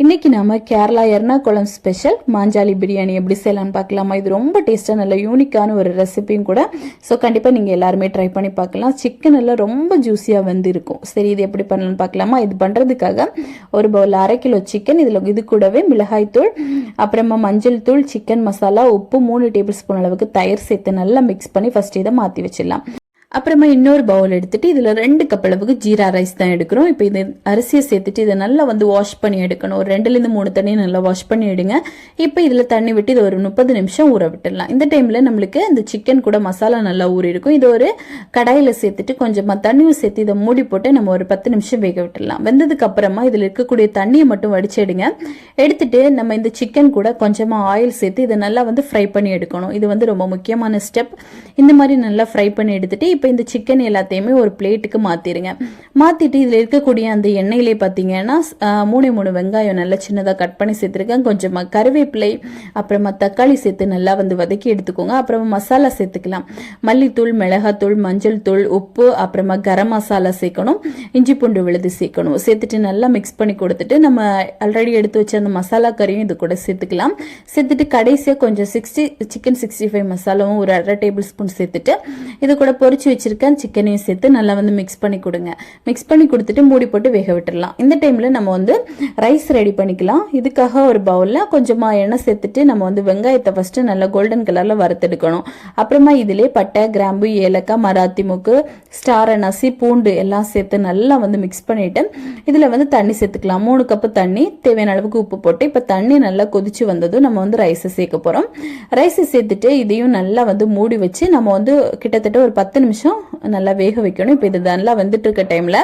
இன்னைக்கு நாம கேரளா எர்ணாகுளம் ஸ்பெஷல் மாஞ்சாலி பிரியாணி எப்படி செய்யலாம்னு பார்க்கலாமா. இது ரொம்ப டேஸ்டா நல்ல யூனிக்கான ஒரு ரெசிபியும் கூட. ஸோ கண்டிப்பா நீங்க எல்லாருமே ட்ரை பண்ணி பார்க்கலாம். சிக்கன் எல்லாம் ரொம்ப ஜூஸியா வந்து இருக்கும். சரி, இது எப்படி பண்ணலாம்னு பார்க்கலாமா. இது பண்றதுக்காக ஒரு பவுல் 1/2 கிலோ சிக்கன், இது கூடவே மிளகாய் தூள், அப்புறமா மஞ்சள் தூள், சிக்கன் மசாலா, உப்பு, 3 டேபிள் ஸ்பூன் அளவுக்கு தயிர் சேர்த்து நல்லா மிக்ஸ் பண்ணி ஃபர்ஸ்ட் இதை மாத்தி வச்சிடலாம். அப்புறமா இன்னொரு பவுல் எடுத்துட்டு இதுல 2 கப் அளவுக்கு ஜீரா ரைஸ் தான் எடுக்கிறோம். இப்போ இது அரிசியை சேர்த்துட்டு இதை நல்லா வந்து வாஷ் பண்ணி எடுக்கணும். ஒரு 2ல 3 தண்ணி நல்லா வாஷ் பண்ணி எடுங்க. இப்போ இதுல தண்ணி விட்டு இது ஒரு 30 நிமிஷம் ஊற விட்டுடலாம். இந்த டைம்ல நம்மளுக்கு இந்த சிக்கன் கூட மசாலா நல்லா ஊறி இருக்கும். இது ஒரு கடாயில சேர்த்துட்டு கொஞ்சமா தண்ணியும் சேர்த்து இதை மூடி போட்டு நம்ம ஒரு 10 நிமிஷம் வேக விட்டுடலாம். வெந்ததுக்கு அப்புறமா இதுல இருக்கக்கூடிய தண்ணியை மட்டும் வடிச்சிடுங்க. எடுத்துட்டு நம்ம இந்த சிக்கன் கூட கொஞ்சமா ஆயில் சேர்த்து இதை நல்லா வந்து ஃப்ரை பண்ணி எடுக்கணும். இது வந்து ரொம்ப முக்கியமான ஸ்டெப். இந்த மாதிரி நல்லா ஃப்ரை பண்ணி எடுத்துட்டு இப்போ இந்த சிக்கன் எல்லாத்தையுமே ஒரு பிளேட்டுக்கு மாத்திருங்க. மாத்திட்டு இதுல இருக்கக்கூடிய அந்த எண்ணெயிலே பாத்தீங்கன்னா 3 வெங்காயம் நல்லா சின்னதா கட் பண்ணி சேர்த்திருக்கேன். கொஞ்சமா கருவேப்பிலை, அப்புறமா தக்காளி சேர்த்து நல்லா வந்து வதக்கி எடுத்துக்கோங்க. அப்புறமா மசாலா சேர்த்துக்கலாம். மல்லித்தூள், மிளகாத்தூள், மஞ்சள் தூள், உப்பு, அப்புறமா கரம் மசாலா சேர்க்கணும். இஞ்சி பூண்டு விழுது சேர்க்கணும். சேர்த்துட்டு நல்லா மிக்ஸ் பண்ணி கொடுத்துட்டு நம்ம ஆல்ரெடி எடுத்து வச்ச அந்த மசாலா கறியும் இது கூட சேர்த்துக்கலாம். சேர்த்துட்டு கடைசியா கொஞ்சம் சிக்கன் 65 மசாலாவும் ஒரு 1/2 டேபிள் ஸ்பூன் சேர்த்துட்டு இது கூட பொரிச்சு வச்சிருக்கேன் சிக்கனையும் சேர்த்து நல்லா வந்து மிக்ஸ் பண்ணி கொடுங்க. மிக்ஸ் பண்ணி கொடுத்துட்டு மூடி போட்டு வேக விட்டுடலாம். இந்த டைம்ல நம்ம வந்து ரைஸ் ரெடி பண்ணிக்கலாம். இதுக்காக ஒரு பவுல்ல கொஞ்சமா எண்ணெய் சேர்த்துட்டு நம்ம வந்து வெங்காயத்தை ஃபர்ஸ்ட் நல்லா கோல்டன் கலர்ல வறுத்தெடுக்கணும். அப்புறமா இதிலே பட்டை, கிராம்பு, ஏலக்காய், மராத்தி மூக்கு, ஸ்டார் அனாசி, பூண்டு எல்லாம் சேர்த்து நல்லா வந்து மிக்ஸ் பண்ணிட்டு இதுல வந்து தண்ணி சேர்த்துக்கலாம். 3 கப் தண்ணி, தேவையான அளவுக்கு உப்பு போட்டு இப்ப தண்ணி நல்லா கொதிச்சு வந்ததும் நம்ம வந்து ரைஸை சேர்க்க போறோம். ரைஸை சேர்த்துட்டு இதையும் நல்லா வந்து மூடி வச்சு நம்ம வந்து கிட்டத்தட்ட ஒரு 10 நிமிஷம் நல்லா வேக வைக்கணும். இப்போ இது நல்லா வந்துட்டு இருக்க டைம்ல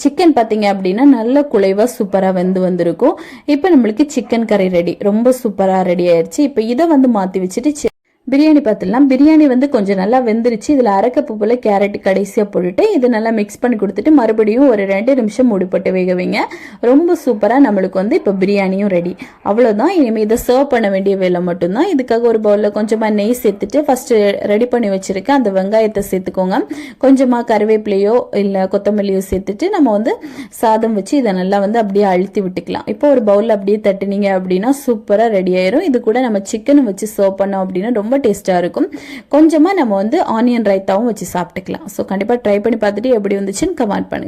சிக்கன் பாத்தீங்க அப்படின்னா நல்ல குழைவா சூப்பரா வந்திருக்கும். இப்போ நம்மளுக்கு சிக்கன் கறி ரெடி, ரொம்ப சூப்பரா ரெடி ஆயிடுச்சு. இப்போ இதை வந்து மாத்தி வச்சுட்டு பிரியாணி பார்த்துடலாம். பிரியாணி வந்து கொஞ்சம் நல்லா வெந்துருச்சு. இதுல 1/2 கப் போல கேரட் கடைசியா போட்டுட்டு இது நல்லா மிக்ஸ் பண்ணி கொடுத்துட்டு மறுபடியும் ஒரு 2 நிமிஷம் மூடி போட்டு வேக வைங்க. ரொம்ப சூப்பரா நம்மளுக்கு வந்து இப்போ பிரியாணியும் ரெடி. அவ்வளவுதான். இனிமே இதை சர்வ் பண்ண வேண்டிய வேலை மட்டும்தான். இதுக்காக ஒரு பவுல்ல கொஞ்சமா நெய் சேர்த்துட்டு ஃபர்ஸ்ட் ரெடி பண்ணி வச்சிருக்கேன் அந்த வெங்காயத்தை சேர்த்துக்கோங்க. கொஞ்சமா கருவேப்பிலையோ இல்ல கொத்தமல்லியோ சேர்த்துட்டு நம்ம வந்து சாதம் வச்சு இதை நல்லா வந்து அப்படியே அழுத்தி விட்டுக்கலாம். இப்போ ஒரு பவுல்ல அப்படியே தட்டுனீங்க அப்படின்னா சூப்பரா ரெடி ஆயிரும். இது கூட நம்ம சிக்கன் வச்சு சர்வ் பண்ணோம் அப்படின்னா ரொம்ப டேஸ்டா இருக்கும். கொஞ்சமா நம்ம வந்து ஆனியன் ரைத்தாவும் வச்சு சாப்பிட்டுக்கலாம். ஸோ கண்டிப்பா ட்ரை பண்ணி பார்த்துட்டு எப்படி வந்துச்சுன்னு கமெண்ட் பண்ணுங்க.